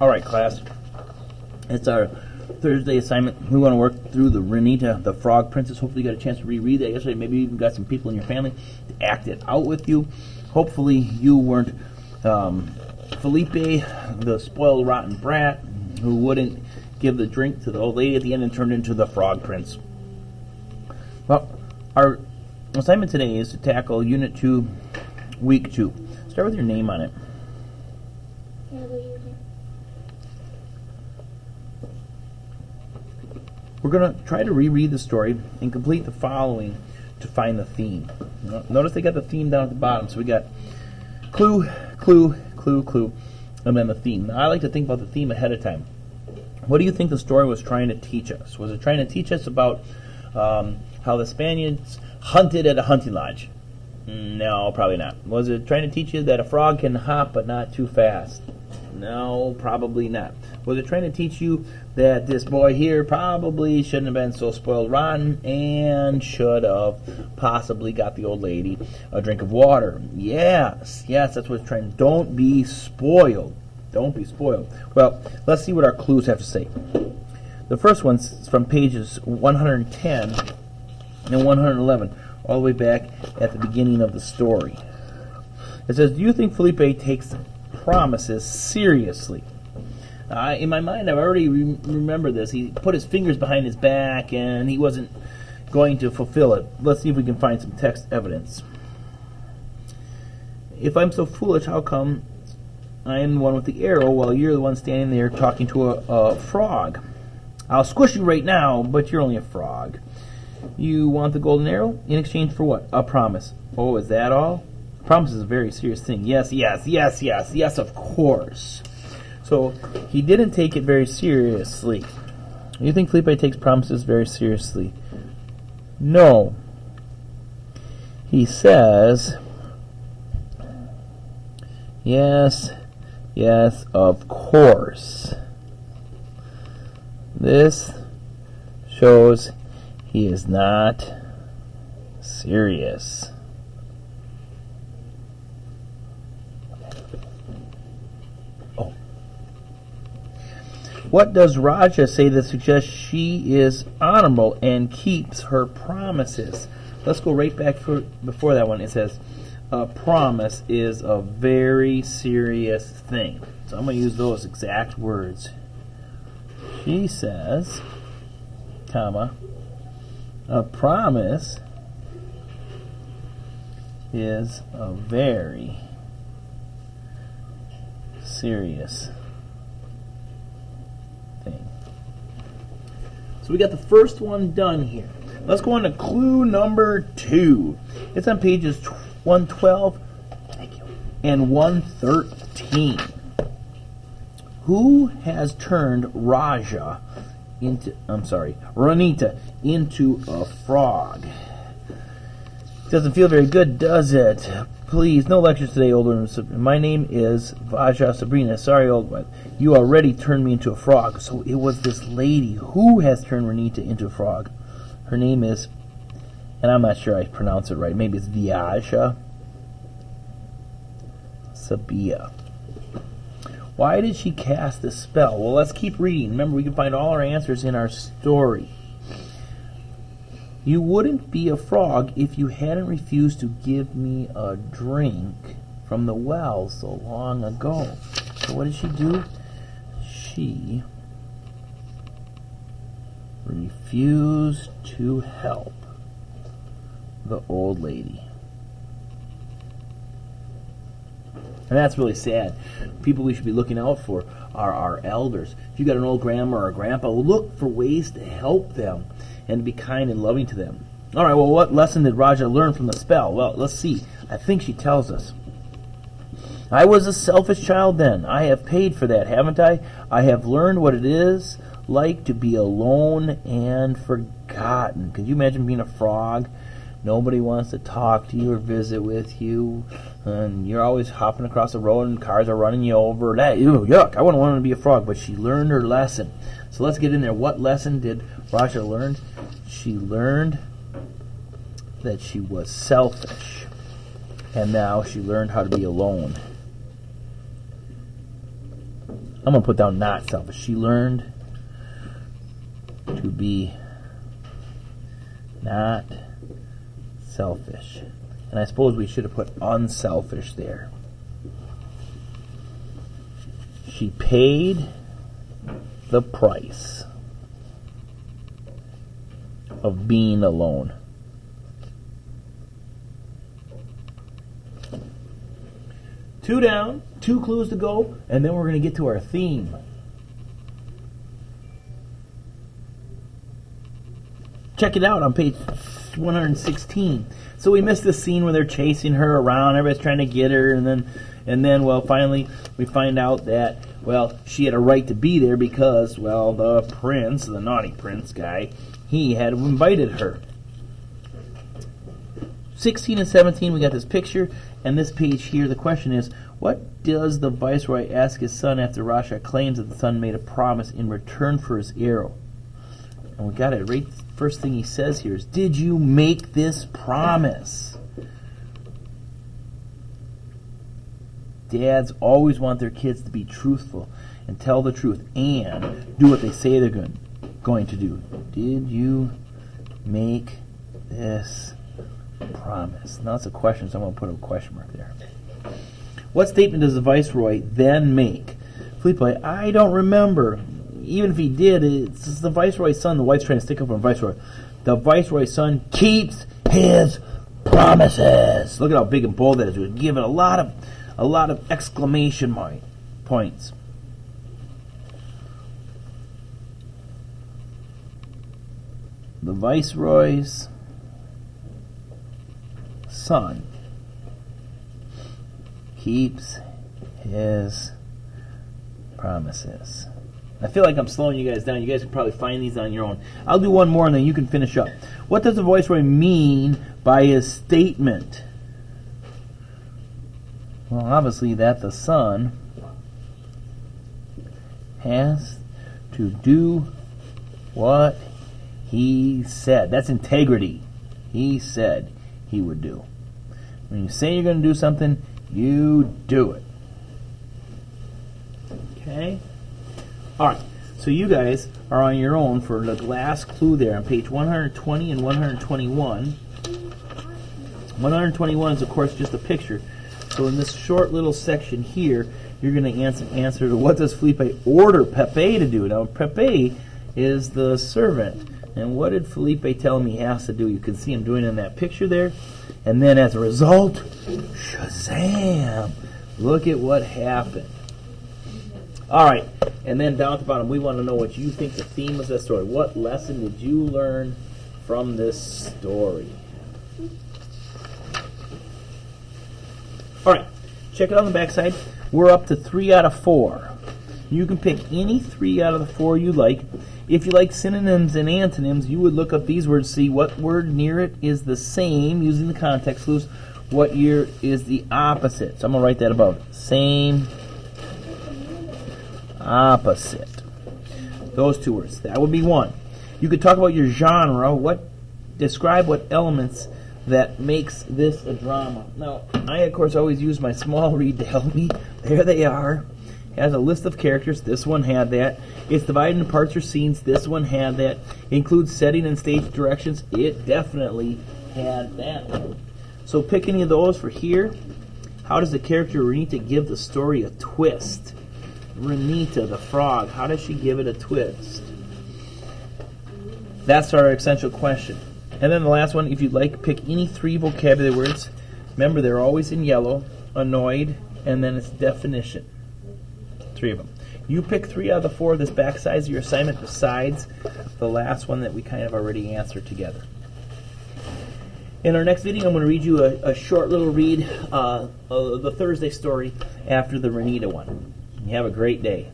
All right, class. It's our Thursday assignment. We want to work through the Renita, the Frog Princess. Hopefully you got a chance to reread that yesterday. Maybe you even got some people in your family to act it out with you. Hopefully you weren't Felipe, the spoiled, rotten brat, who wouldn't give the drink to the old lady at the end and turned into the Frog Prince. Well, our assignment today is to tackle Unit 2, Week 2. Start with your name on it. We're going to try to reread the story and complete the following to find the theme. Notice they got the theme down at the bottom. So we got clue, clue, clue, clue, and then the theme. Now, I like to think about the theme ahead of time. What do you think the story was trying to teach us? Was it trying to teach us about how the Spaniards hunted at a hunting lodge? No, probably not. Was it trying to teach you that a frog can hop but not too fast? No, probably not. Was it trying to teach you that this boy here probably shouldn't have been so spoiled rotten and should have possibly got the old lady a drink of water? Yes, that's what it's trying to. Don't be spoiled. Don't be spoiled. Well, let's see what our clues have to say. The first one's from pages 110 and 111, all the way back at the beginning of the story. It says, do you think Felipe takes promises seriously? In my mind, I've already remembered this. He put his fingers behind his back and he wasn't going to fulfill it. Let's see if we can find some text evidence. If I'm so foolish, how come I am the one with the arrow while you're the one standing there talking to a frog? I'll squish you right now, but you're only a frog. You want the golden arrow? In exchange for what? A promise. Oh, is that all? A promise is a very serious thing. Yes, of course. So, he didn't take it very seriously. You think Felipe takes promises very seriously? No. He says, yes, of course. This shows he is not serious. Oh. What does Raja say that suggests she is honorable and keeps her promises? Let's go right back before that one. It says, a promise is a very serious thing. So I'm going to use those exact words. She says, comma, a promise is a very serious thing. So we got the first one done here. Let's go on to clue number 2. It's on pages 112 and 113. Who has turned Renita into a frog? Doesn't feel very good, does it? Please, no lectures today, old one. My name is Vaja Sabrina. Sorry, old one. You already turned me into a frog. So it was this lady who has turned Renita into a frog. Her name is, and I'm not sure I pronounce it right, maybe it's Vaja Sabia. Why did she cast the spell? Well, let's keep reading. Remember, we can find all our answers in our story. You wouldn't be a frog if you hadn't refused to give me a drink from the well so long ago. So what did she do? She refused to help the old lady. And that's really sad. People we should be looking out for are our elders. If you got an old grandma or a grandpa, look for ways to help them and to be kind and loving to them. All right, well, what lesson did Raja learn from the spell? Well, let's see. I think she tells us. I was a selfish child then. I have paid for that, haven't I? I have learned what it is like to be alone and forgotten. Could you imagine being a frog? Nobody wants to talk to you or visit with you. And you're always hopping across the road and cars are running you over. Yuck, I wouldn't want to be a frog, but she learned her lesson. So let's get in there. What lesson did Raja learn? She learned that she was selfish. And now she learned how to be alone. I'm going to put down not selfish. She learned to be not selfish. And I suppose we should have put unselfish there. She paid the price of being alone. Two down, 2 clues to go, and then we're going to get to our theme. Check it out on page 116. So we missed the scene where they're chasing her around, everybody's trying to get her, and then well, finally we find out that, well, she had a right to be there because, well, the prince, the naughty prince guy, he had invited her. 16 and 17, we got this picture, and this page here, the question is, what does the viceroy ask his son after Rasha claims that the son made a promise in return for his arrow? And we got it right. First thing he says here is, did you make this promise? Dads always want their kids to be truthful and tell the truth and do what they say they're going to do. Did you make this promise? Now it's a question, so I'm going to put a question mark there. What statement does the viceroy then make? Felipe, I don't remember. Even if he did, it's the viceroy's son. The wife's trying to stick up for the viceroy. The viceroy's son keeps his promises. Look at how big and bold that is. We're giving a lot of exclamation points. The viceroy's son keeps his promises. I feel like I'm slowing you guys down. You guys can probably find these on your own. I'll do one more and then you can finish up. What does the viceroy mean by his statement? Well, obviously that the son has to do what he said. That's integrity. He said he would do. When you say you're going to do something, you do it. Okay? All right, so you guys are on your own for the last clue there on page 120 and 121. 121 is, of course, just a picture. So in this short little section here, you're going to answer to what does Felipe order Pepe to do? Now, Pepe is the servant. And what did Felipe tell him he has to do? You can see him doing it in that picture there. And then as a result, Shazam! Look at what happened. All right, and then down at the bottom, we want to know what you think the theme of this story. What lesson did you learn from this story? All right, check it on the backside. We're up to 3 out of 4. You can pick any 3 out of the 4 you like. If you like synonyms and antonyms, you would look up these words, see what word near it is the same, using the context clues, what year is the opposite. So I'm going to write that above it. Same, opposite. Those 2 words. That would be 1. You could talk about your genre. Describe what elements that makes this a drama. Now, I, of course, always use my small read to help me. There they are. Has a list of characters. This one had that. It's divided into parts or scenes. This one had that. Includes setting and stage directions. It definitely had that. So pick any of those for here. How does the character Renita give the story a twist? Renita, the frog, how does she give it a twist? That's our essential question. And then the last one, if you'd like, pick any 3 vocabulary words. Remember, they're always in yellow. Annoyed, and then it's definition. 3 of them. You pick 3 out of the 4 of this back size of your assignment besides the last one that we kind of already answered together. In our next video, I'm going to read you a short little read of the Thursday story after the Renita one. You have a great day.